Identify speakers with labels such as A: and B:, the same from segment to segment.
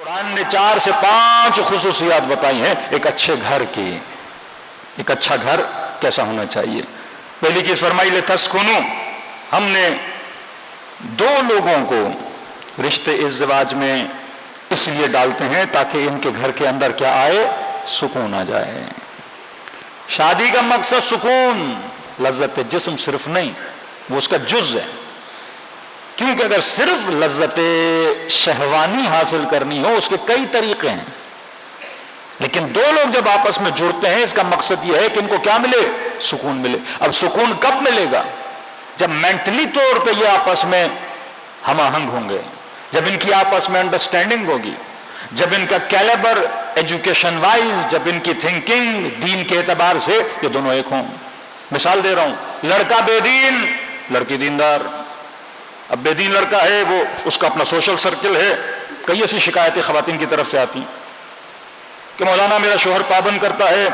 A: قرآن نے 4 سے 5 خصوصیات بتائی ہیں ایک اچھے گھر کی. ایک اچھا گھر کیسا ہونا چاہیے. پہلی چیز فرمائی لتسکنو، ہم نے دو لوگوں کو رشتے ازدواج میں اس لیے ڈالتے ہیں تاکہ ان کے گھر کے اندر کیا آئے، سکون آ جائے. شادی کا مقصد سکون، لذت جسم صرف نہیں، وہ اس کا جز ہے. کیونکہ اگر صرف لذت شہوانی حاصل کرنی ہو اس کے کئی طریقے ہیں، لیکن دو لوگ جب آپس میں جڑتے ہیں اس کا مقصد یہ ہے کہ ان کو کیا ملے، سکون ملے. اب سکون کب ملے گا؟ جب مینٹلی طور پہ یہ آپس میں ہم آہنگ ہوں گے، جب ان کی آپس میں انڈرسٹینڈنگ ہوگی، جب ان کا کیلیبر ایجوکیشن وائز، جب ان کی تھنکنگ دین کے اعتبار سے یہ دونوں ایک ہوں. مثال دے رہا ہوں، لڑکا بے دین، لڑکی دیندار. اب بے دین لڑکا ہے، وہ اس کا اپنا سوشل سرکل ہے. کئی ایسی شکایتیں خواتین کی طرف سے آتی کہ مولانا میرا شوہر پابند کرتا ہے،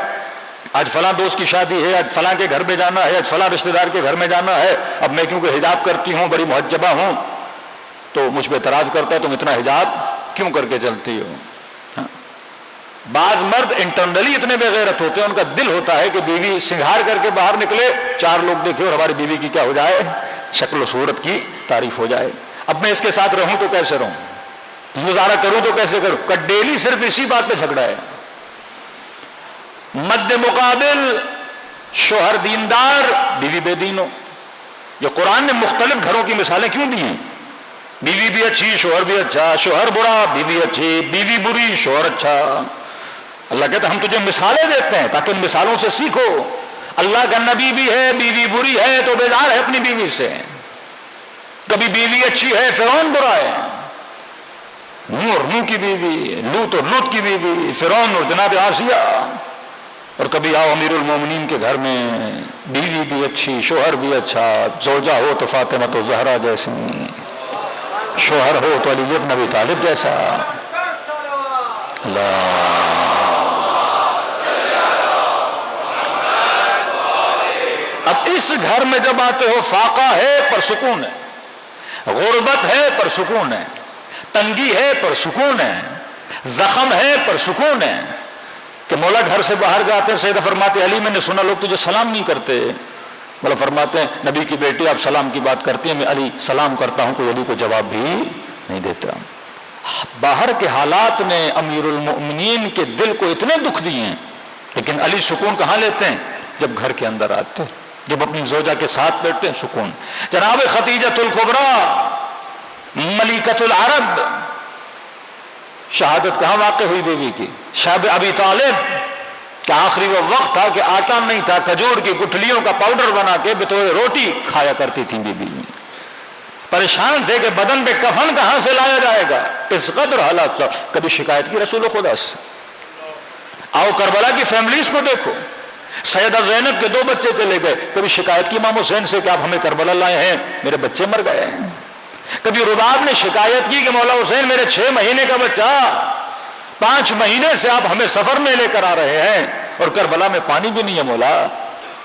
A: آج فلاں دوست کی شادی ہے، آج فلاں کے گھر میں جانا ہے، آج فلاں رشتہ دار کے گھر میں جانا ہے. اب میں کیونکہ حجاب کرتی ہوں، بڑی محجبہ ہوں، تو مجھ پہ اعتراض کرتا ہے تم اتنا حجاب کیوں کر کے چلتی ہو. بعض مرد انٹرنلی اتنے بے غیرت ہوتے ہیں، ان کا دل ہوتا ہے کہ بیوی سنگھار کر کے باہر نکلے، 4 لوگ دیکھے اور ہماری بیوی کی کیا ہو جائے، شکل و صورت کی تعریف ہو جائے. اب میں اس کے ساتھ رہوں تو کیسے رہوں، گزارا کروں تو کیسے کروں. کہ ڈیلی صرف اسی بات پہ جھگڑا ہے. مد مقابل شوہر دیندار، بیوی بے دین ہو. یہ قرآن نے مختلف گھروں کی مثالیں کیوں دی ہیں؟ بیوی بھی اچھی، شوہر بھی اچھا، شوہر برا، بیوی اچھی، بیوی بری، شوہر اچھا. اللہ کہتا ہے ہم تجھے مثالیں دیتے ہیں تاکہ ان مثالوں سے سیکھو. اللہ کا نبی بھی ہے، بیوی بری ہے تو بیزار ہے اپنی بیوی سے. کبھی بیوی اچھی ہے، فرعون برا ہے. نوح اور نوح کی بیوی، لوط اور لوط کی بیوی، فرعون اور جناب آسیہ. اور کبھی آؤ امیر المومنین کے گھر میں، بیوی بھی اچھی، شوہر بھی اچھا. زوجہ ہو تو فاطمہ تو زہرا جیسی، شوہر ہو تو علی بن ابی طالب جیسا. اللہ اب اس گھر میں جب آتے ہو، فاقہ ہے پر سکون ہے، غربت ہے پر سکون ہے، تنگی ہے پر سکون ہے، زخم ہے پر سکون ہے. کہ مولا گھر سے باہر جاتے ہیں، سیدہ فرماتے علی میں نے سنا لوگ تجھے سلام نہیں کرتے. مولا فرماتے ہیں نبی کی بیٹی آپ سلام کی بات کرتی ہیں، میں علی سلام کرتا ہوں، کوئی علی کو جواب بھی نہیں دیتا. باہر کے حالات نے امیر المؤمنین کے دل کو اتنے دکھ دیے ہیں، لیکن علی سکون کہاں لیتے ہیں؟ جب گھر کے اندر آتے، جب اپنی زوجہ کے ساتھ بیٹھتے ہیں، سکون. جناب خدیجۃ الکبریٰ ملکۃ العرب، شہادت کہاں واقع ہوئی بیوی کی؟ شاب ابی طالب کہ آخری وہ وقت تھا کہ آٹا نہیں تھا، کھجور کی گٹھلیوں کا پاؤڈر بنا کے بطور روٹی کھایا کرتی تھی بیوی. پریشان تھے کہ بدن پہ کفن کہاں سے لایا جائے گا، اس قدر حالات تھا. کبھی شکایت کی رسول خدا سے؟ آؤ کربلا کی فیملیز کو دیکھو، سیدہ زینب کے 2 بچے چلے گئے، کبھی شکایت کی امام حسین سے کہ آپ ہمیں کربلا لائے ہیں، میرے بچے مر گئے ہیں. کبھی رباب نے شکایت کی کہ مولا حسین میرے 6 مہینے کا بچہ 5 مہینے سے آپ ہمیں سفر میں لے کر آ رہے ہیں اور کربلا میں پانی بھی نہیں ہے مولا،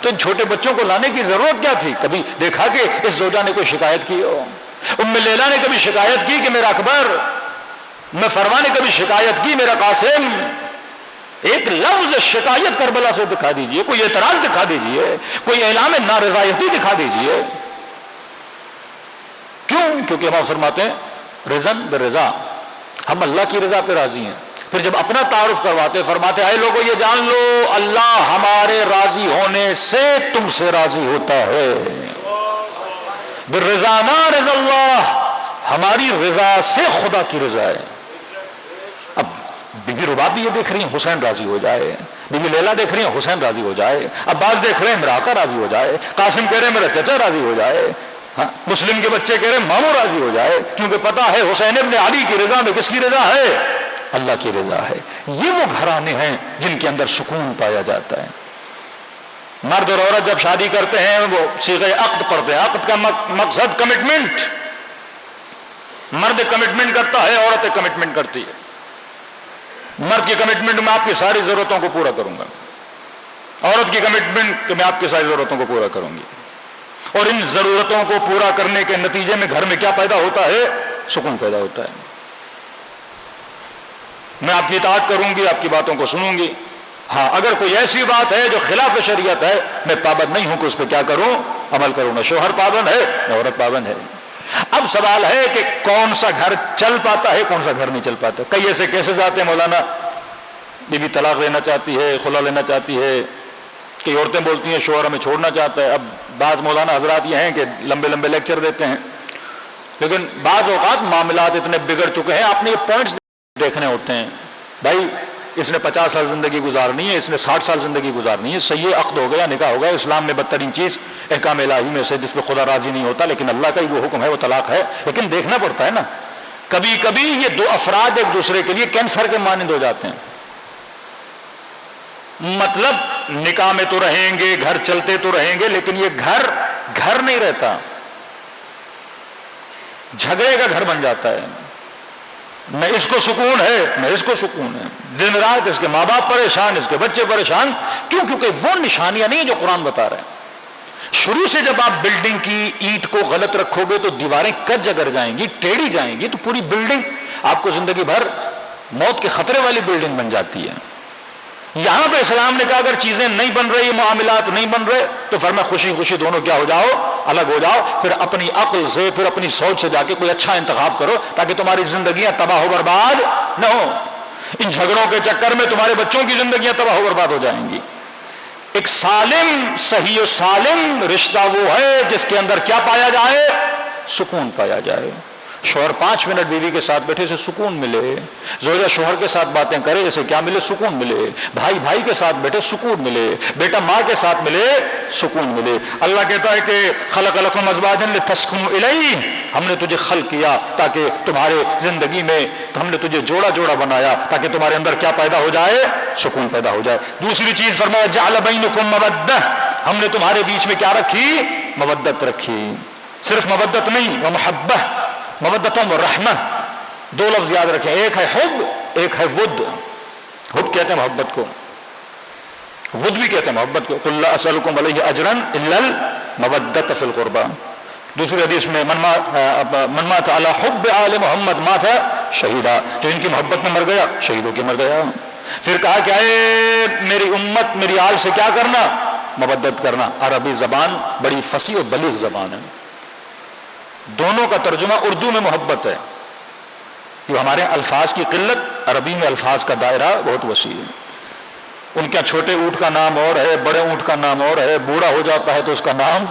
A: تو ان چھوٹے بچوں کو لانے کی ضرورت کیا تھی؟ کبھی دیکھا کہ اس زوجہ نے کوئی شکایت کی ہو؟ ام لیلا نے کبھی شکایت کی کہ میرا اکبر؟ میں فرما نے کبھی شکایت کی میرا قاسم؟ ایک لفظ شکایت کربلا سے دکھا دیجئے، کوئی اعتراض دکھا دیجئے، کوئی اعلان نارضایتی دکھا دیجئے. کیوں؟ کیونکہ ہم فرماتے ہیں رضن بالرضا، ہم اللہ کی رضا پہ راضی ہیں. پھر جب اپنا تعارف کرواتے فرماتے اے لوگوں یہ جان لو اللہ ہمارے راضی ہونے سے تم سے راضی ہوتا ہے. بالرضا نا رضا اللہ، ہماری رضا سے خدا کی رضا ہے. اب بیوی رباب بھی یہ دیکھ رہی ہیں حسین راضی ہو جائے، بیوی لیلا دیکھ رہی ہیں حسین راضی ہو جائے، عباس دیکھ رہے ہیں میرا آقا راضی ہو جائے، قاسم کہہ رہے ہیں میرا چچا راضی ہو جائے، ہاں مسلم کے بچے کہہ رہے ہیں ماموں راضی ہو جائے. کیونکہ پتا ہے حسین ابن علی کی رضا میں کس کی رضا ہے؟ اللہ کی رضا ہے. یہ وہ گھرانے ہیں جن کے اندر سکون پایا جاتا ہے. مرد اور عورت جب شادی کرتے ہیں وہ صیغہ عقد پڑھتے ہیں. عقد کا مقصد کمٹمنٹ، مرد کمٹمنٹ کرتا ہے، عورت کمٹمنٹ کرتی ہے. مرد کی کمٹمنٹ میں آپ کی ساری ضرورتوں کو پورا کروں گا، عورت کی کمٹمنٹ کہ میں آپ کی ساری ضرورتوں کو پورا کروں گی. اور ان ضرورتوں کو پورا کرنے کے نتیجے میں گھر میں کیا پیدا ہوتا ہے؟ سکون پیدا ہوتا ہے. میں آپ کی اطاعت کروں گی، آپ کی باتوں کو سنوں گی. ہاں اگر کوئی ایسی بات ہے جو خلاف شریعت ہے، میں پابند نہیں ہوں کہ اس پہ کیا کروں، عمل کروں. نہ شوہر پابند ہے نہ عورت پابند ہے. اب سوال ہے کہ کون سا گھر چل پاتا ہے، کون سا گھر نہیں چل پاتا. کئی ایسے کیسز آتے ہیں، مولانا بیوی طلاق لینا چاہتی ہے، خلا لینا چاہتی ہے، کئی عورتیں بولتی ہیں شوہر ہمیں چھوڑنا چاہتا ہے. اب بعض مولانا حضرات یہ ہیں کہ لمبے لمبے لیکچر دیتے ہیں، لیکن بعض اوقات معاملات اتنے بگڑ چکے ہیں، آپ نے یہ پوائنٹس دیکھنے ہوتے ہیں. بھائی اس نے 50 سال زندگی گزارنی ہے، اس نے 60 سال زندگی گزارنی ہے، صحیح عقد ہو گیا، نکاح ہو گیا. اسلام میں بدترین چیز احکام الہی میں سے جس پہ خدا راضی نہیں ہوتا، لیکن اللہ کا ہی وہ حکم ہے، وہ طلاق ہے. لیکن دیکھنا پڑتا ہے نا، کبھی کبھی یہ دو افراد ایک دوسرے کے لیے کینسر کے مانند ہو جاتے ہیں. مطلب نکاح میں تو رہیں گے، گھر چلتے تو رہیں گے، لیکن یہ گھر نہیں رہتا، جھگڑے کا گھر بن جاتا ہے. نہ اس کو سکون ہے نہ اس کو سکون ہے، دن رات اس کے ماں باپ پریشان، اس کے بچے پریشان. کیوں؟ کیونکہ وہ نشانیاں نہیں جو قرآن بتا رہے ہیں. شروع سے جب آپ بلڈنگ کی اینٹ کو غلط رکھو گے تو دیواریں کج اگر جائیں گی، ٹیڑھی جائیں گی، تو پوری بلڈنگ آپ کو زندگی بھر موت کے خطرے والی بلڈنگ بن جاتی ہے. یہاں پہ اسلام نے کہا اگر چیزیں نہیں بن رہی، معاملات نہیں بن رہے، تو فرمایا خوشی خوشی دونوں کیا ہو جاؤ، الگ ہو جاؤ. پھر اپنی عقل سے، پھر اپنی سوچ سے جا کے کوئی اچھا انتخاب کرو تاکہ تمہاری زندگیاں تباہ و برباد نہ ہو. ان جھگڑوں کے چکر میں تمہارے بچوں کی زندگیاں تباہ و برباد ہو جائیں گی. ایک سالم، صحیح و سالم رشتہ وہ ہے جس کے اندر کیا پایا جائے، سکون پایا جائے. شوہر 5 منٹ بیوی کے ساتھ بیٹھے اسے سکون ملے، زوجہ شوہر کے ساتھ باتیں کرے اسے کیا ملے، سکون ملے. بھائی بھائی کے ساتھ بیٹھے سکون ملے، بیٹا ماں کے ساتھ ملے سکون ملے. اللہ کہتا ہے کہ خلق لکم ازواجا لتسکنوا الیہ، ہم نے تجھے خلق کیا تاکہ تمہارے زندگی میں، ہم نے تجھے جوڑا جوڑا بنایا تاکہ تمہارے اندر کیا پیدا ہو جائے، سکون پیدا ہو جائے. دوسری چیز فرمایا جعل بینکم مودہ، ہم نے تمہارے بیچ میں کیا رکھی، مودت رکھی. صرف مودت نہیں، ومحبہ، مودتم و رحمہ. 2 لفظ یاد رکھیں، ایک ہے حب، ایک ہے ود. حب کہتے ہیں محبت کو، ود بھی کہتے ہیں محبت کو. قل لا اسألکم علیہ اجرا الا المودۃ فی القربى. دوسری حدیث میں من مات علی حب آل محمد مات شہیدا، جو ان کی محبت میں مر گیا شہید ہو کے مر گیا. پھر کہا کہ اے میری امت، میری آل سے کیا کرنا، مودت کرنا. عربی زبان بڑی فصیح و بلیغ زبان ہے. دونوں کا ترجمہ اردو میں محبت ہے، جو ہمارے الفاظ کی قلت، عربی میں الفاظ کا دائرہ بہت وسیع ہے. ان کے چھوٹے اونٹ کا نام اور ہے، بڑے اونٹ کا نام اور ہے، بوڑھا ہو جاتا ہے تو اس کا نام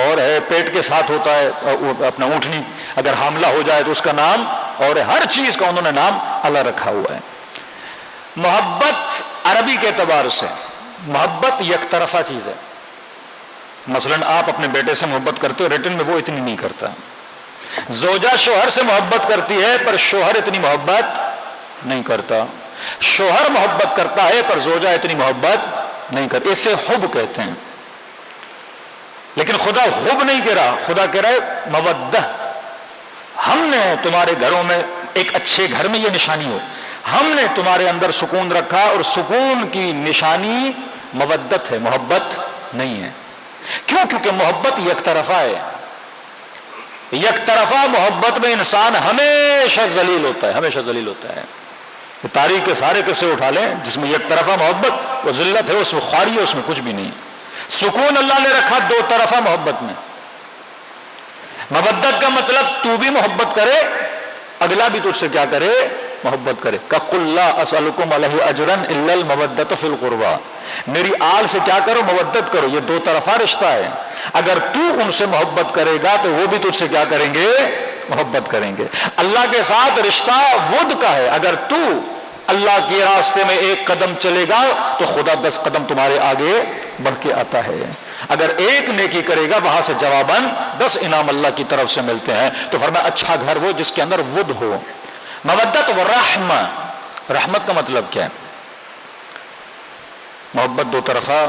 A: اور ہے، پیٹ کے ساتھ ہوتا ہے اپنا اونٹنی اگر حاملہ ہو جائے تو اس کا نام اور ہے. ہر چیز کا انہوں نے نام الگ رکھا ہوا ہے. محبت عربی کے اعتبار سے محبت یک طرفہ چیز ہے. مثلا آپ اپنے بیٹے سے محبت کرتے ہو، ریٹن میں وہ اتنی نہیں کرتا. زوجہ شوہر سے محبت کرتی ہے پر شوہر اتنی محبت نہیں کرتا. شوہر محبت کرتا ہے پر زوجہ اتنی محبت نہیں کرتی. اسے حب کہتے ہیں. لیکن خدا حب نہیں کہہ رہا، خدا کہہ رہا ہے مودہ. ہم نے تمہارے گھروں میں، ایک اچھے گھر میں یہ نشانی ہو، ہم نے تمہارے اندر سکون رکھا، اور سکون کی نشانی مودت ہے، محبت نہیں ہے. کیوں؟ کیونکہ محبت یک طرفہ ہے. یک طرفہ محبت میں انسان ہمیشہ ذلیل ہوتا ہے، ہمیشہ ذلیل ہوتا ہے. تاریخ کے سارے قصے اٹھا لیں جس میں یک طرفہ محبت، وہ ذلت ہے، اس میں خواری ہے، اس میں کچھ بھی نہیں. سکون اللہ نے رکھا 2 طرفہ محبت میں. مودت کا مطلب تو بھی محبت کرے، اگلا بھی تجھ سے کیا کرے، محبت کرے. قُلْ لَا أَسْأَلُكُمْ عَلَيْهِ أَجْرًا إِلَّا الْمَوَدَّةَ فِي الْقُرْبَى. میری آل سے کیا کرو، مودت کرو. یہ 2 طرفہ رشتہ ہے. اگر تو ان سے محبت کرے گا تو وہ بھی تجھ سے کیا کریں گے، محبت کریں گے. اللہ کے ساتھ رشتہ ود کا ہے. اگر تو اللہ کے راستے میں 1 قدم چلے گا تو خدا 10 قدم تمہارے آگے بڑھ کے آتا ہے. اگر 1 نیکی کرے گا وہاں سے جواباً 10 انعام اللہ کی طرف سے ملتے ہیں. تو فرمایا اچھا گھر وہ جس کے اندر ود ہو. مودت و رحمہ. رحمت کا مطلب کیا ہے؟ محبت 2 طرفہ،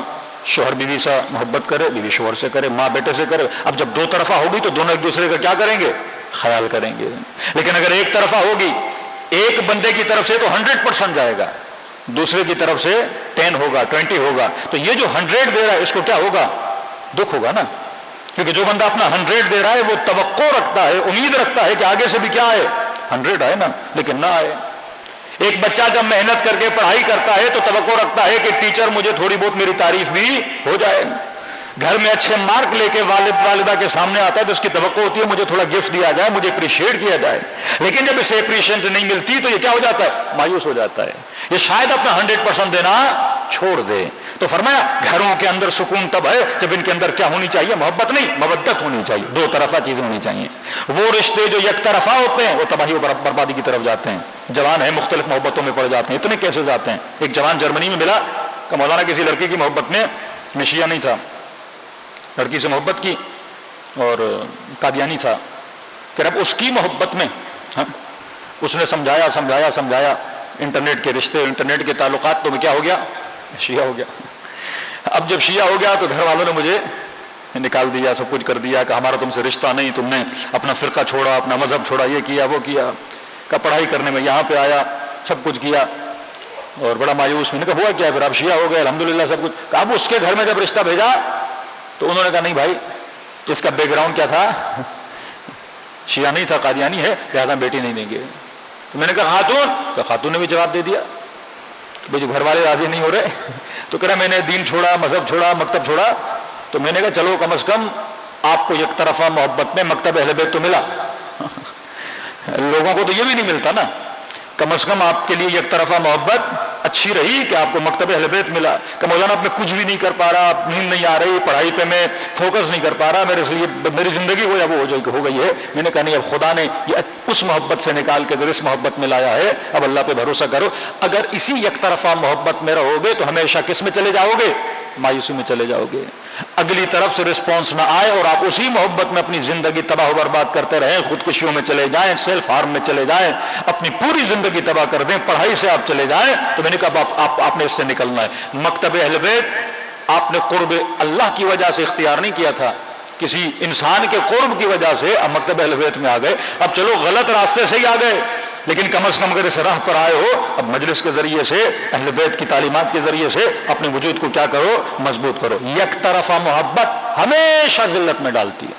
A: شوہر بیوی سے محبت کرے، بیوی شوہر سے کرے، ماں بیٹے سے کرے. اب جب 2 طرفہ ہوگی تو دونوں ایک دوسرے کا کیا کریں گے، خیال کریں گے. لیکن اگر 1 طرفہ ہوگی، ایک بندے کی طرف سے تو 100% جائے گا، دوسرے کی طرف سے 10 ہوگا، 20 ہوگا. تو یہ جو 100 دے رہا ہے اس کو کیا ہوگا، دکھ ہوگا نا. کیونکہ جو بندہ اپنا 100 دے رہا ہے وہ توقع رکھتا ہے، امید رکھتا ہے کہ آگے سے بھی کیا آئے، 100 آئے نا، لیکن نہ آئے. ایک بچہ جب محنت کر کے پڑھائی کرتا ہے تو توقع رکھتا ہے کہ ٹیچر مجھے تھوڑی بہت میری تعریف بھی ہو جائے. گھر میں اچھے مارک لے کے والدہ کے سامنے آتا ہے تو اس کی توقع ہوتی ہے مجھے تھوڑا گفٹ دیا جائے, مجھے اپریشیٹ کیا جائے. لیکن جب اسے اپریشیٹ نہیں ملتی تو یہ کیا ہو جاتا ہے؟ مایوس ہو جاتا ہے. یہ شاید اپنا 100% دینا چھوڑ دے. تو فرمایا گھروں کے اندر سکون تب ہے جب ان کے اندر کیا ہونی چاہیے؟ محبت نہیں, مودت ہونی چاہیے. دو طرفہ چیزیں ہونی چاہیے. وہ رشتے جو یک طرفہ ہوتے ہیں وہ تباہی و بربادی کی طرف جاتے ہیں. جوان ہیں مختلف محبتوں میں پڑ جاتے ہیں. اتنے کیسز آتے ہیں. ایک جوان جرمنی میں ملا کہ مولانا کسی لڑکی کی محبت میں شیعہ نہیں تھا, لڑکی سے محبت کی اور قادیانی تھا. کہ اب اس کی محبت میں اس نے سمجھایا انٹرنیٹ کے رشتے, انٹرنیٹ کے تعلقات, تو میں کیا ہو گیا؟ شیعہ ہو گیا. اب جب شیعہ ہو گیا تو گھر والوں نے مجھے نکال دیا, سب کچھ کر دیا کہ ہمارا تم سے رشتہ نہیں, تم نے اپنا فرقہ چھوڑا, اپنا مذہب چھوڑا, یہ کیا وہ کیا. کہ پڑھائی کرنے میں یہاں پہ آیا, سب کچھ کیا اور بڑا مایوس. میں نے کہا ہوا کیا ہے؟ پھر آپ شیعہ ہو گئے الحمدللہ سب کچھ. کہ اب اس کے گھر میں جب رشتہ بھیجا تو انہوں نے کہا نہیں بھائی اس کا بیک گراؤنڈ کیا تھا؟ شیعہ نہیں تھا, قادیانی ہے, لہذا بیٹی نہیں دیں گے. تو میں نے کہا خاتون؟ تو خاتون نے بھی جواب دے دیا کہ جو گھر والے راضی نہیں ہو رہے. تو کہہ رہا میں نے دین چھوڑا, مذہب چھوڑا, مکتب چھوڑا. تو میں نے کہا چلو کم از کم آپ کو یک طرفہ محبت میں مکتب اہل بیت تو ملا. لوگوں کو تو یہ بھی نہیں ملتا نا. کم از کم آپ کے لیے یک طرفہ محبت اچھی رہی کہ آپ کو مکتب اہل بیت ملا. کہ مولانا میں کچھ بھی نہیں کر پا رہا, نیند نہیں آ رہی, پڑھائی پہ میں فوکس نہیں کر پا رہا, میری زندگی ہو یا وہ ہو گئی ہے. میں نے کہا نہیں, اب خدا نے یہ اس محبت سے نکال کے اگر اس محبت میں لایا ہے, اب اللہ پہ بھروسہ کرو. اگر اسی یک طرفہ محبت میں رہو گے تو ہمیشہ کس میں چلے جاؤ گے؟ مایوسی میں چلے جاؤ گے. اگلی طرف سے رسپانس نہ آئے اور آپ اسی محبت میں اپنی زندگی تباہ و برباد کرتے رہیں, خودکشیوں میں چلے جائیں, سیلف ہارم میں چلے جائیں, اپنی پوری زندگی تباہ کر دیں, پڑھائی سے آپ چلے جائیں. تو میں نے کہا آپ نے اس سے نکلنا ہے. مکتب اہل بیت آپ نے قرب اللہ کی وجہ سے اختیار نہیں کیا تھا, کسی انسان کے قرب کی وجہ سے اب مکتب اہل بیت میں آ گئے. اب چلو غلط راستے سے ہی آ گئے, لیکن کم از کم اگر اس راہ پر آئے ہو, اب مجلس کے ذریعے سے, اہل بیت کی تعلیمات کے ذریعے سے اپنے وجود کو کیا کرو؟ مضبوط کرو. یک طرفہ محبت ہمیشہ ذلت میں ڈالتی ہے.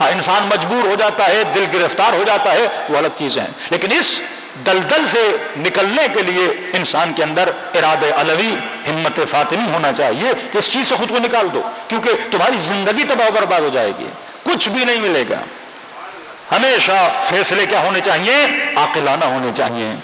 A: ہاں انسان مجبور ہو جاتا ہے, دل گرفتار ہو جاتا ہے, وہ الگ چیزیں ہیں. لیکن اس دلدل سے نکلنے کے لیے انسان کے اندر ارادہ علوی, ہمت فاطمی ہونا چاہیے کہ اس چیز سے خود کو نکال دو, کیونکہ تمہاری زندگی تباہ و برباد ہو جائے گی, کچھ بھی نہیں ملے گا. ہمیشہ فیصلے کیا ہونے چاہیے؟ عاقلانہ ہونے چاہیے.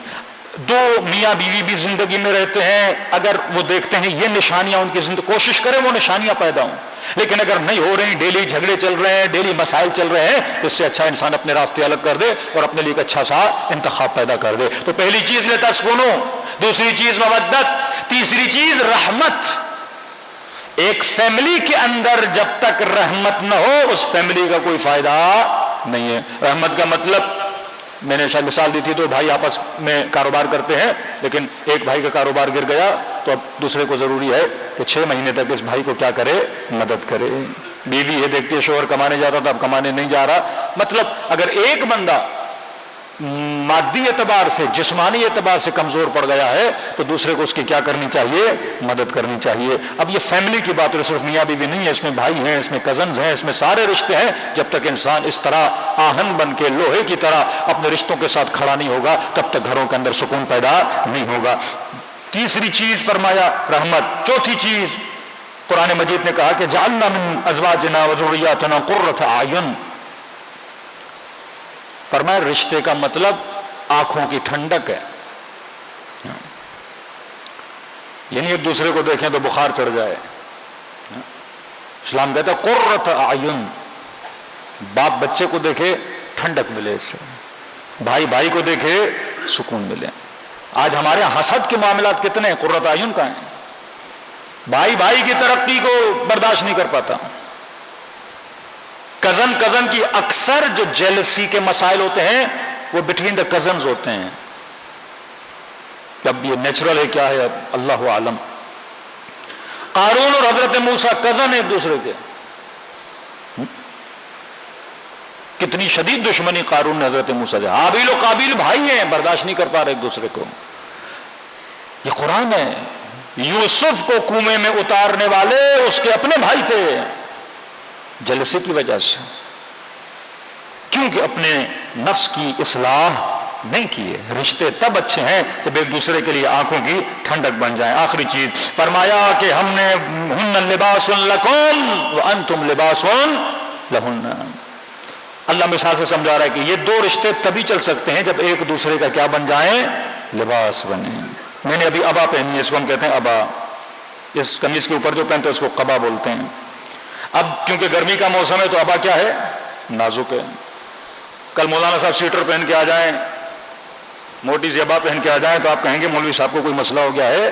A: دو میاں بیوی بھی زندگی میں رہتے ہیں, اگر وہ دیکھتے ہیں یہ نشانیاں ان کی زندگی, کوشش کریں وہ نشانیاں پیدا ہوں. لیکن اگر نہیں ہو رہی, ڈیلی جھگڑے چل رہے ہیں, ڈیلی مسائل چل رہے ہیں, تو اس سے اچھا انسان اپنے راستے الگ کر دے اور اپنے لیے ایک اچھا سا انتخاب پیدا کر دے. تو پہلی چیز لتسکنوا, دوسری چیز مودت, تیسری چیز رحمت. ایک فیملی کے اندر جب تک رحمت نہ ہو اس فیملی کا کوئی فائدہ نہیں ہے. رحمت کا مطلب میں نے شاید مثال دی تھی, تو بھائی آپس میں کاروبار کرتے ہیں, لیکن ایک بھائی کا کاروبار گر گیا تو اب دوسرے کو ضروری ہے کہ 6 مہینے تک اس بھائی کو کیا کرے؟ مدد کرے. بیوی یہ دیکھتی ہے شوہر کمانے جاتا تھا, اب کمانے نہیں جا رہا. مطلب اگر ایک بندہ مادی اعتبار سے, جسمانی اعتبار سے کمزور پڑ گیا ہے تو دوسرے کو اس کی کیا کرنی چاہیے؟ مدد کرنی چاہیے. اب یہ فیملی کی بات ہے, صرف میاں بیوی نہیں ہے, اس میں بھائی ہیں, اس میں کزنز ہیں, اس میں سارے رشتے ہیں. جب تک انسان اس طرح آہن بن کے لوہے کی طرح اپنے رشتوں کے ساتھ کھڑا نہیں ہوگا تب تک گھروں کے اندر سکون پیدا نہیں ہوگا. تیسری چیز فرمایا رحمت. چوتھی چیز قرآن مجید نے کہا کہ جعلنا من ازواجنا وذریاتنا قرۃ اعین. فرمایا رشتے کا مطلب آنکھوں کی ٹھنڈک ہے, یعنی ایک دوسرے کو دیکھیں تو بخار چڑھ جائے. اسلام کہتا ہے قرۃ اعین, باپ بچے کو دیکھے ٹھنڈک ملے, اس سے بھائی بھائی کو دیکھے سکون ملے. آج ہمارے حسد کے معاملات کتنے ہیں, قرۃ اعین کا ہیں. بھائی بھائی کی ترقی کو برداشت نہیں کر پاتا. کزن کی اکثر جو جیلسی کے مسائل ہوتے ہیں وہ بٹوین دا کزنز ہوتے ہیں. اب یہ نیچرل ہے کیا ہے اللہ عالم. قارون اور حضرت موسیٰ کزن ایک دوسرے کے, کتنی شدید دشمنی قارون نے حضرت موسیٰ سے. حابیل و قابیل بھائی ہیں, برداشت نہیں کر پا رہے ایک دوسرے کو. یہ قرآن ہے. یوسف کو کنویں میں اتارنے والے اس کے اپنے بھائی تھے, جلسے کی وجہ سے, کیونکہ اپنے نفس کی اصلاح نہیں کیے. رشتے تب اچھے ہیں جب ایک دوسرے کے لیے آنکھوں کی ٹھنڈک بن جائیں. آخری چیز فرمایا کہ ہم نے ہن لباس لکم وانتم لباس لہن. اللہ مثال سے سمجھا رہا ہے کہ یہ دو رشتے تبھی چل سکتے ہیں جب ایک دوسرے کا کیا بن جائیں؟ لباس بنے. میں نے ابھی ابا پہنی ہے, اس کو ہم کہتے ہیں ابا. اس قمیص کے اوپر جو پہنتے ہیں اس کو قبا بولتے ہیں. اب کیونکہ گرمی کا موسم ہے تو ابا کیا ہے؟ نازک ہے. کل مولانا صاحب سیٹر پہن کے آ جائیں, موٹی سی ابا پہن کے آ جائیں تو آپ کہیں گے مولوی صاحب کو کوئی مسئلہ ہو گیا ہے.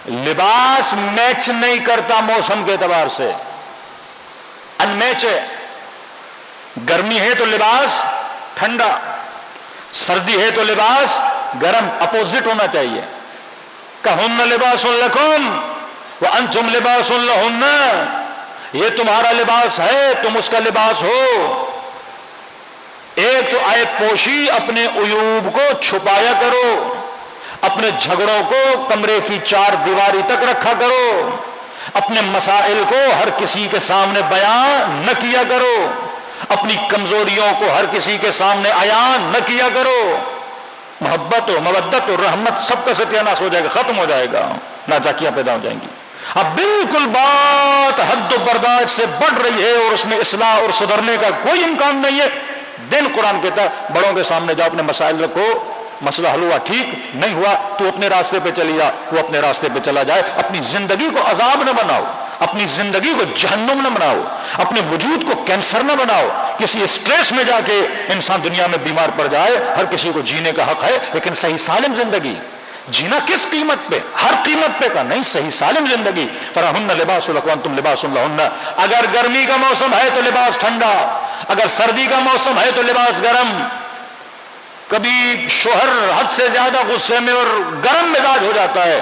A: لباس میچ نہیں کرتا موسم کے اعتبار سے, ان میچ ہے. گرمی ہے تو لباس ٹھنڈا, سردی ہے تو لباس گرم, اپوزٹ ہونا چاہیے. کہن لباس لکم وانتم لباس لہن, یہ تمہارا لباس ہے تم اس کا لباس ہو. ایک تو عیب پوشی, اپنے عیوب کو چھپایا کرو, اپنے جھگڑوں کو کمرے کی چار دیواری تک رکھا کرو, اپنے مسائل کو ہر کسی کے سامنے بیان نہ کیا کرو, اپنی کمزوریوں کو ہر کسی کے سامنے عیان نہ کیا کرو. محبت و مودت و رحمت سب کا ستیہ ناش ہو جائے گا, ختم ہو جائے گا, ناچاکیاں پیدا ہو جائیں گی. اب بالکل بات حد و برداشت سے بڑھ رہی ہے اور اس میں اصلاح اور سدھرنے کا کوئی امکان نہیں ہے. دن قرآن کہتا ہے بڑوں کے سامنے جاؤ, اپنے مسائل رکھو, مسئلہ حل ہوا ٹھیک, نہیں ہوا تو اپنے راستے پہ چلی جا, وہ اپنے راستے پہ چلا جائے. اپنی زندگی کو عذاب نہ بناؤ, اپنی زندگی کو جہنم نہ بناؤ, اپنے وجود کو کینسر نہ بناؤ. کسی اسٹریس میں جا کے انسان دنیا میں بیمار پڑ جائے. ہر کسی کو جینے کا حق ہے, لیکن صحیح سالم زندگی جینا کس قیمت پہ؟ ہر قیمت پہ کا نہیں, صحیح سالم زندگی. فَرَهُنَّ لِبَاسٌ لَكُمْ وَأَنْتُمْ لِبَاسٌ لَهُنَّ. اگر گرمی کا موسم ہے تو لباس ٹھنڈا, اگر سردی کا موسم ہے تو لباس گرم. کبھی شوہر حد سے زیادہ غصے میں اور گرم مزاج ہو جاتا ہے,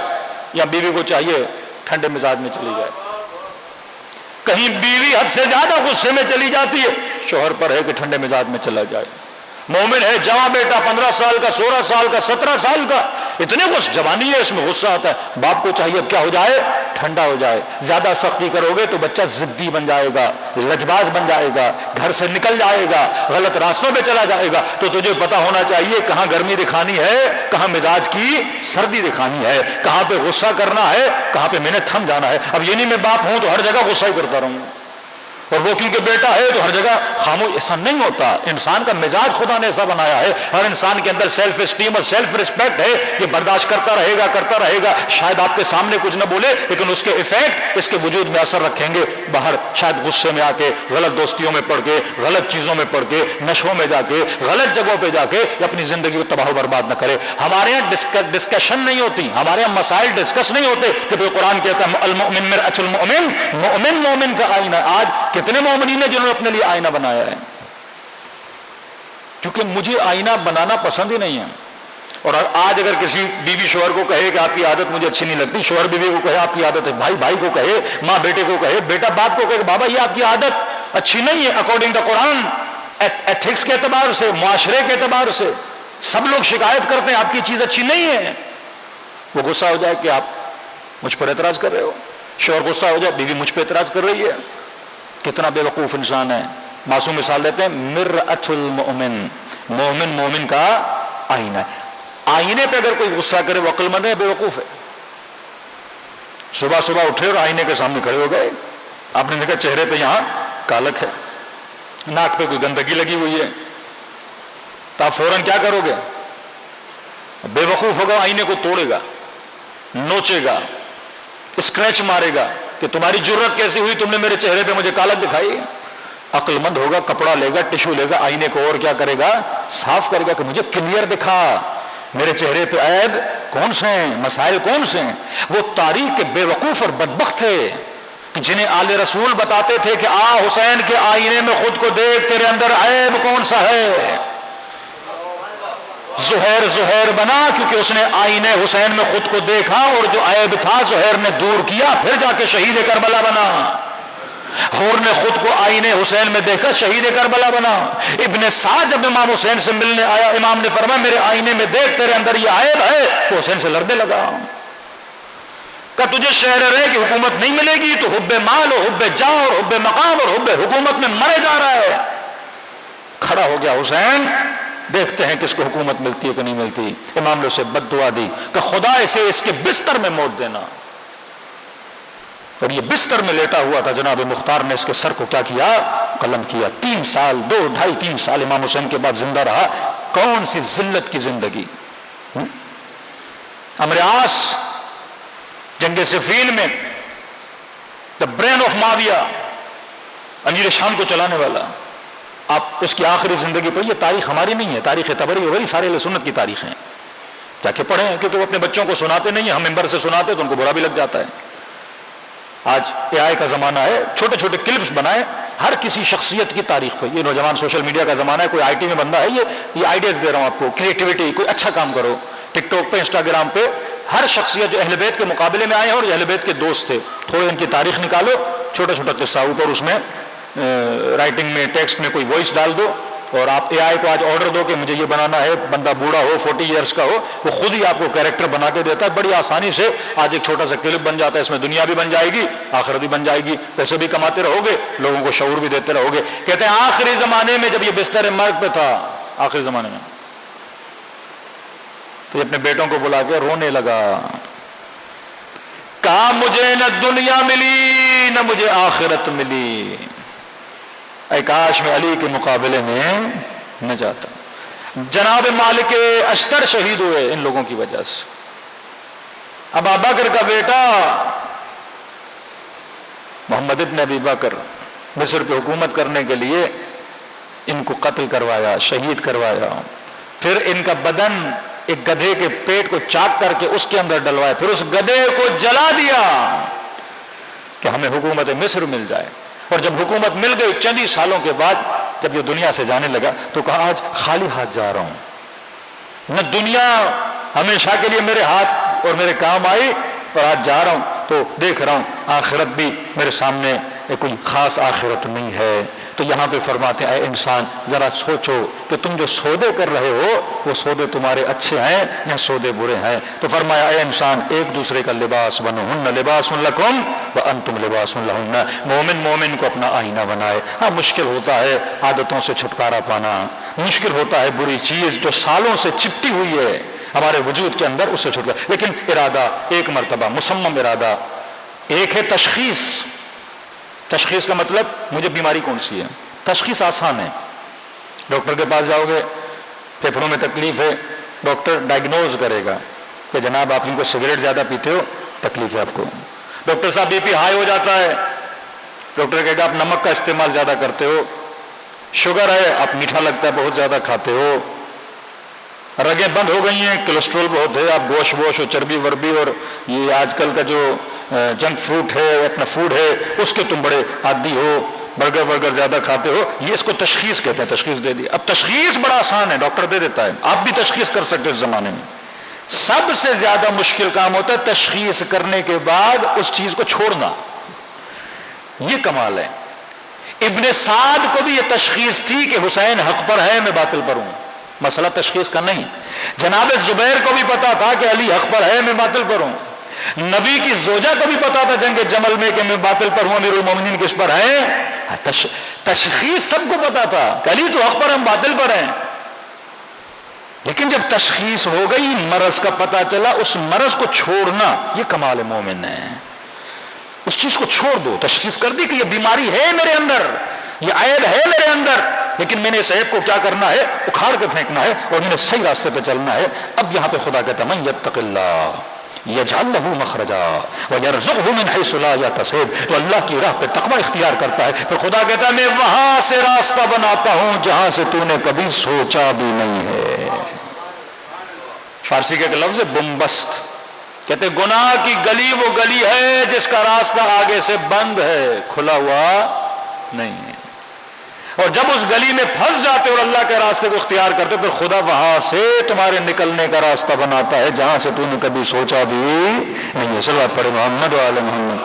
A: یا بیوی کو چاہیے ٹھنڈے مزاج میں چلی جائے. کہیں بیوی حد سے زیادہ غصے میں چلی جاتی ہے, شوہر پر ہے کہ ٹھنڈے مزاج میں چلا جائے. مومن ہے جوان بیٹا 15 سال کا, 16 سال کا, 17 سال کا, اتنے جوانی ہے, اس میں غصہ آتا ہے. باپ کو چاہیے اب کیا ہو جائے؟ ٹھنڈا ہو جائے. زیادہ سختی کرو گے تو بچہ ضدی بن جائے گا, لجباز بن جائے گا, گھر سے نکل جائے گا, غلط راستوں پہ چلا جائے گا. تو تجھے پتا ہونا چاہیے کہاں گرمی دکھانی ہے, کہاں مزاج کی سردی دکھانی ہے, کہاں پہ غصہ کرنا ہے, کہاں پہ میں نے تھم جانا ہے. اب یہ نہیں میں باپ ہوں تو ہر جگہ غصہ ہی کرتا رہوں, اور وہ کیونکہ بیٹا ہے تو ہر جگہ خاموش. ایسا نہیں ہوتا. انسان کا مزاج خدا نے ایسا بنایا ہے, ہر انسان کے اندر سیلف اسٹیم اور سیلف رسپیکٹ ہے. یہ برداشت کرتا رہے گا. شاید آپ کے سامنے کچھ نہ بولے, لیکن اس کے ایفیکٹ اس کے وجود میں اثر رکھیں گے باہر. شاید غصے میں آ کے, غلط دوستیوں میں پڑھ کے, غلط چیزوں میں پڑھ کے, نشوں میں جا کے, غلط جگہوں پہ جا کے اپنی زندگی کو تباہ و برباد نہ کرے. ہمارے یہاں ڈسکشن نہیں ہوتی, ہمارے یہاں مسائل ڈسکس نہیں ہوتے. جب قرآن کہتا ہے المؤمن مرآۃ المؤمن, مومن کا آئینہ. آج کتنے مومنین ہیں جنہوں نے اپنے لیے آئینہ بنایا ہے؟ کیونکہ مجھے آئینہ بنانا پسند ہی نہیں ہے. اور آج اگر کسی بیوی شوہر کو کہے کہ آپ کی عادت مجھے اچھی نہیں لگتی, شوہر بیوی کو کہے آپ کی عادت ہے, بھائی کو کہے, ماں بیٹے کو کہے, بیٹا باپ کو کہے بابا یہ آپ کی عادت اچھی نہیں ہے اکارڈنگ دا قرآن, ایتھکس کے اعتبار سے, معاشرے کے اعتبار سے سب لوگ شکایت کرتے ہیں آپ کی چیز اچھی نہیں ہے. وہ غصہ ہو جائے کہ آپ مجھ پر اعتراض کر رہے ہو, شوہر غصہ ہو جائے بیوی مجھ پہ اعتراض کر رہی ہے. کتنا بے وقوف انسان ہے. معصوم مثال دیتے ہیں, مرآۃ المؤمن, مومن کا آئینہ. آئینے پہ اگر کوئی غصہ کرے وہ عقل مند ہے, بے وقوف ہے. صبح اٹھے اور آئینے کے سامنے کھڑے ہو گئے, آپ نے دیکھا چہرے پہ یہاں کالک ہے, ناک پہ کوئی گندگی لگی ہوئی ہے, تو آپ فوراً کیا کرو گے؟ بے وقوف ہوگا, آئینے کو توڑے گا, نوچے گا, اسکریچ مارے گا کہ تمہاری جرت کیسی ہوئی, تم نے میرے چہرے پہ مجھے کالک دکھائی. عقل مند ہوگا, کپڑا لے گا, ٹشو لے گا, آئینے کو اور کیا کرے گا؟ صاف کرے گا کہ مجھے کلیئر دکھا, میرے چہرے پہ عیب کون سے ہیں, مسائل کون سے ہیں. وہ تاریخ کے بے وقوف اور بدبخت تھے کہ جنہیں آل رسول بتاتے تھے کہ آ حسین کے آئینے میں خود کو دیکھ, تیرے اندر عیب کون سا ہے. زہیر بنا کیونکہ اس نے آئینے حسین میں خود کو دیکھا, اور جو عیب تھا زہیر نے دور کیا, پھر جا کے شہید کربلا بنا. حور نے خود کو آئینے حسین میں دیکھا, شہید کربلا بنا. ابن سعد جب امام حسین سے ملنے آیا, امام نے فرمایا میرے آئینے میں دیکھ, تیرے اندر یہ عیب ہے. تو حسین سے لڑنے لگا کہ تجھے شہر رہے کی حکومت نہیں ملے گی تو حب مال اور حب جاہ اور حب مقام اور حب حکومت میں مرے جا رہا ہے. کھڑا ہو گیا حسین, دیکھتے ہیں کس کو حکومت ملتی ہے کہ نہیں ملتی. امام نے اسے بد دعا دی کہ خدا اسے اس کے بستر میں موت دینا. اور یہ بستر میں لیٹا ہوا تھا. جناب مختار نے اس کے سر کو کیا کیا؟ قلم کیا. 3 سال 2-2.5-3 سال امام حسین کے بعد زندہ رہا. کون سی ذلت کی زندگی. عمرو عاص جنگ صفین میں دا برین آف معاویہ، امیر شام کو چلانے والا، آپ اس کی آخری زندگی پڑھیے. تاریخ ہماری نہیں ہے، تاریخ طبری وغیرہ سارے اہل سنت کی تاریخیں جا کے پڑھیں، کیونکہ وہ اپنے بچوں کو سناتے نہیں ہیں. ہم ممبر سے سناتے تو ان کو برا بھی لگ جاتا ہے. آج اے آئی کا زمانہ ہے، چھوٹے چھوٹے کلپس بنائیں ہر کسی شخصیت کی تاریخ پہ. یہ نوجوان سوشل میڈیا کا زمانہ ہے، کوئی آئی ٹی میں بندہ ہے، یہ آئیڈیاز دے رہا ہوں آپ کو، کریٹیوٹی، کوئی اچھا کام کرو. ٹک ٹاک پہ، انسٹاگرام پہ ہر شخصیت جو اہل بیت کے مقابلے میں آئے ہیں اور اہل بیت کے دوست تھے، تھوڑے ان کی تاریخ نکالو، چھوٹا چھوٹا قصہ اوپر اس میں رائٹنگ میں ٹیکسٹ میں کوئی وائس ڈال دو. اور آپ اے آئی کو آج آرڈر دو کہ مجھے یہ بنانا ہے، بندہ بوڑھا ہو 40 ایئرس کا ہو، وہ خود ہی آپ کو کیریکٹر بنا کے دیتا ہے بڑی آسانی سے. آج ایک چھوٹا سا کلپ بن جاتا ہے، اس میں دنیا بھی بن جائے گی، آخرت بھی بن جائے گی، پیسے بھی کماتے رہو گے، لوگوں کو شعور بھی دیتے رہو گے. کہتے ہیں آخری زمانے میں جب یہ بستر مرگ پہ تھا، آخری زمانے میں، تو اپنے بیٹوں کو بلا کے رونے لگا. کہا مجھے نہ دنیا ملی نہ مجھے آخرت ملی، اے کاش میں علی کے مقابلے میں نہ جاتا. جناب مالک اشتر شہید ہوئے ان لوگوں کی وجہ سے. اب ابو بکر کا بیٹا محمد ابن ابی بکر مصر پہ حکومت کرنے کے لیے ان کو قتل کروایا، شہید کروایا. پھر ان کا بدن ایک گدھے کے پیٹ کو چاک کر کے اس کے اندر ڈلوایا، پھر اس گدھے کو جلا دیا کہ ہمیں حکومت مصر مل جائے. اور جب حکومت مل گئی چند ہی سالوں کے بعد جب یہ دنیا سے جانے لگا تو کہا آج خالی ہاتھ جا رہا ہوں. نہ دنیا ہمیشہ کے لیے میرے ہاتھ اور میرے کام آئی، اور آج جا رہا ہوں تو دیکھ رہا ہوں آخرت بھی میرے سامنے کوئی خاص آخرت نہیں ہے. تو یہاں پہ فرماتے ہیں اے انسان ذرا سوچو کہ تم جو سودے کر رہے ہو وہ سودے تمہارے اچھے ہیں یا سودے برے ہیں. تو فرمایا اے انسان ایک دوسرے کا لباس بنو، ہن لباس لکم وانتم لباس لہن. مومن مومن کو اپنا آئینہ بنائے. ہاں مشکل ہوتا ہے عادتوں سے چھٹکارا پانا، مشکل ہوتا ہے بری چیز جو سالوں سے چپٹی ہوئی ہے ہمارے وجود کے اندر اس سے چھٹکارا، لیکن ارادہ ایک مرتبہ مصمم ارادہ. ایک ہے تشخیص. تشخیص کا مطلب مجھے بیماری کون سی ہے. تشخیص آسان ہے، ڈاکٹر کے پاس جاؤ گے، پھیپھڑوں میں تکلیف ہے، ڈاکٹر ڈائگنوز کرے گا کہ جناب آپ ان کو سگریٹ زیادہ پیتے ہو، تکلیف ہے آپ کو. ڈاکٹر صاحب بی پی ہائی ہو جاتا ہے، ڈاکٹر کہے گا آپ نمک کا استعمال زیادہ کرتے ہو. شوگر ہے، آپ میٹھا لگتا ہے بہت زیادہ کھاتے ہو. رگیں بند ہو گئی ہیں، کولیسٹرول بہت ہے، آپ گوشت ووش اور چربی وربی اور یہ آج کل کا جو جنک فروٹ ہے، اپنا فوڈ ہے، اس کے تم بڑے عادی ہو، برگر ورگر زیادہ کھاتے ہو. یہ اس کو تشخیص کہتے ہیں. تشخیص دے دی. اب تشخیص بڑا آسان ہے، ڈاکٹر دے دیتا ہے، آپ بھی تشخیص کر سکتے اس زمانے میں. سب سے زیادہ مشکل کام ہوتا ہے تشخیص کرنے کے بعد اس چیز کو چھوڑنا. یہ کمال ہے. ابن سعد کو بھی یہ تشخیص تھی کہ حسین حق پر ہے، میں باطل پر ہوں. مسئلہ تشخیص کا نہیں. جناب زبیر کو بھی پتا تھا کہ علی حق پر ہے، میں باطل پر ہوں. نبی کی زوجہ کو بھی پتا تھا جنگ جمل میں کہ میں باطل پر ہوں، امیر المومنین کس پر ہے. تشخیص سب کو پتا تھا کہ علی تو حق پر، ہم باطل پر ہیں. لیکن جب تشخیص ہو گئی، مرض کا پتا چلا، اس مرض کو چھوڑنا یہ کمال مومن ہے. اس چیز کو چھوڑ دو. تشخیص کر دی کہ یہ بیماری ہے میرے اندر، یہ عیب ہے میرے اندر، لیکن میں نے اس عیب کو کیا کرنا ہے، اکھاڑ کے پھینکنا ہے اور میں نے صحیح راستے پہ چلنا ہے. اب یہاں پہ خدا کہتا ہے من یتق اللہ یجعل لہ مخرجا ویرزقہ من حیث لا یحتسب. تو اللہ کی راہ پہ تقوی اختیار کرتا ہے، پھر خدا کہتا ہے میں وہاں سے راستہ بناتا ہوں جہاں سے تو نے کبھی سوچا بھی نہیں ہے. فارسی کا ایک لفظ ہے بمبست. کہتے گناہ کی گلی وہ گلی ہے جس کا راستہ آگے سے بند ہے، کھلا ہوا نہیں ہے. اور جب اس گلی میں پھنس جاتے اور اللہ کے راستے کو اختیار کرتے، پھر خدا وہاں سے تمہارے نکلنے کا راستہ بناتا ہے جہاں سے تو نے کبھی سوچا بھی نہیں ہے. صلوات پڑھے محمد و آل محمد.